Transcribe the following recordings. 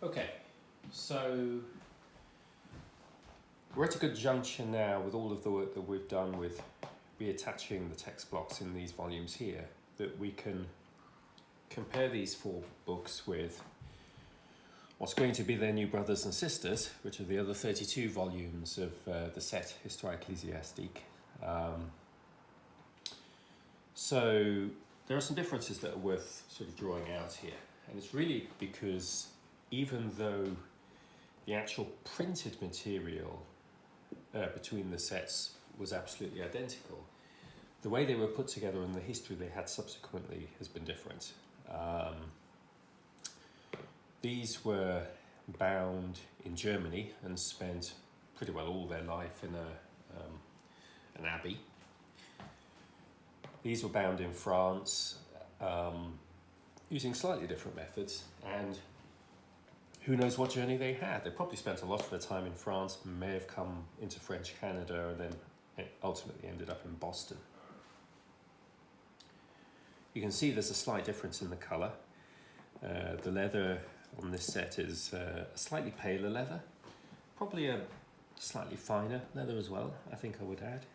Okay, so we're at a good juncture now with all of the work that we've done with reattaching the text blocks in these volumes here, that we can compare these four books with what's going to be their new brothers and sisters, which are the other 32 volumes of the set Histoire Ecclésiastique. So there are some differences that are worth sort of drawing out here, and it's really because even though the actual printed material between the sets was absolutely identical, the way they were put together and the history they had subsequently has been different. These were bound in Germany and spent pretty well all their life in an abbey. These were bound in France using slightly different methods, and who knows what journey they had. They probably spent a lot of their time in France, may have come into French Canada, and then it ultimately ended up in Boston. You can see there's a slight difference in the colour. The leather on this set is a slightly paler leather, probably a slightly finer leather as well, I think I would add.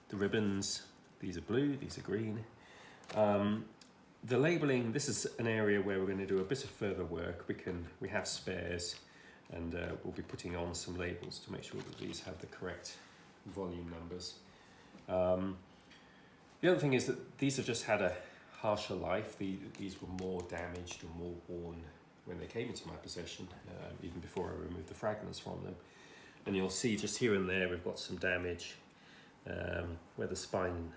The ribbons, these are blue, these are green. The labelling, this is an area where we're going to do a bit of further work. We have spares, and we'll be putting on some labels to make sure that these have the correct volume numbers. The other thing is that these have just had a harsher life. These were more damaged and more worn when they came into my possession, even before I removed the fragments from them. And you'll see just here and there we've got some damage where the spine,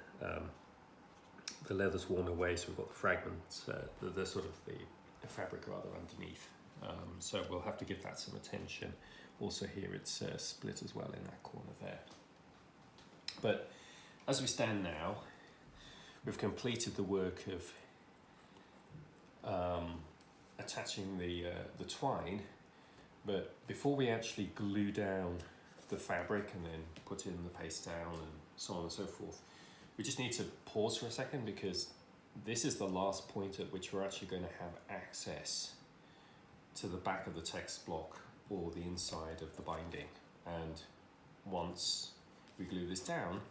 the leather's worn away, so we've got the fragments, the sort of the fabric rather underneath. So we'll have to give that some attention. Also here it's split as well in that corner there. But as we stand now, we've completed the work of attaching the twine, but before we actually glue down the fabric and then put in the paste down and so on and so forth, we just need to pause for a second, because this is the last point at which we're actually going to have access to the back of the text block or the inside of the binding. And once we glue this down,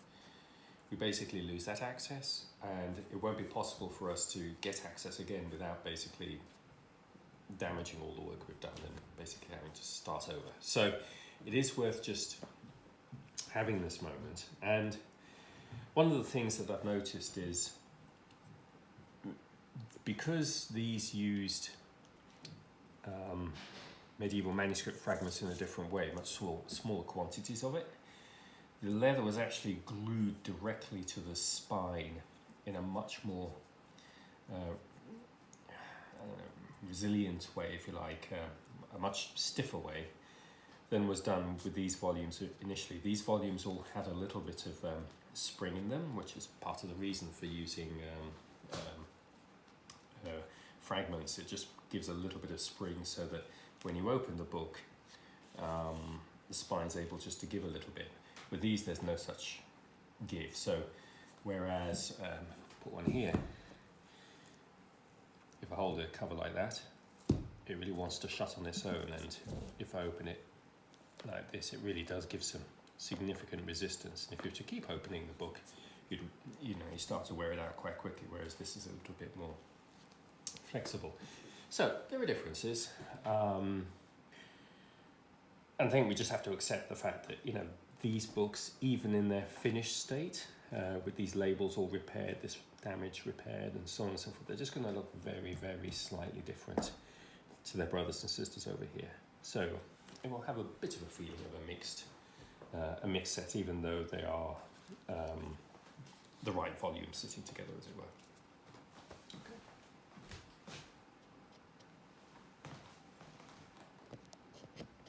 we basically lose that access, and it won't be possible for us to get access again without basically damaging all the work we've done and basically having to start over. So it is worth just having this moment. And one of the things that I've noticed is, because these used medieval manuscript fragments in a different way, much smaller quantities of it, the leather was actually glued directly to the spine in a much more resilient way, if you like, a much stiffer way than was done with these volumes initially. These volumes all had a little bit of spring in them, which is part of the reason for using fragments. It just gives a little bit of spring so that when you open the book, the spine's able just to give a little bit. With these, there's no such give. So, whereas, put one here, if I hold a cover like that, it really wants to shut on its own, and if I open it like this, it really does give some significant resistance. And if you were to keep opening the book, you start to wear it out quite quickly, whereas this is a little bit more flexible. So, there are differences. And I think we just have to accept the fact that, these books, even in their finished state, with these labels all repaired, this damage repaired, and so on and so forth, they're just going to look very, very slightly different to their brothers and sisters over here. So it will have a bit of a feeling of a mixed set, even though they are the right volumes sitting together, as it were.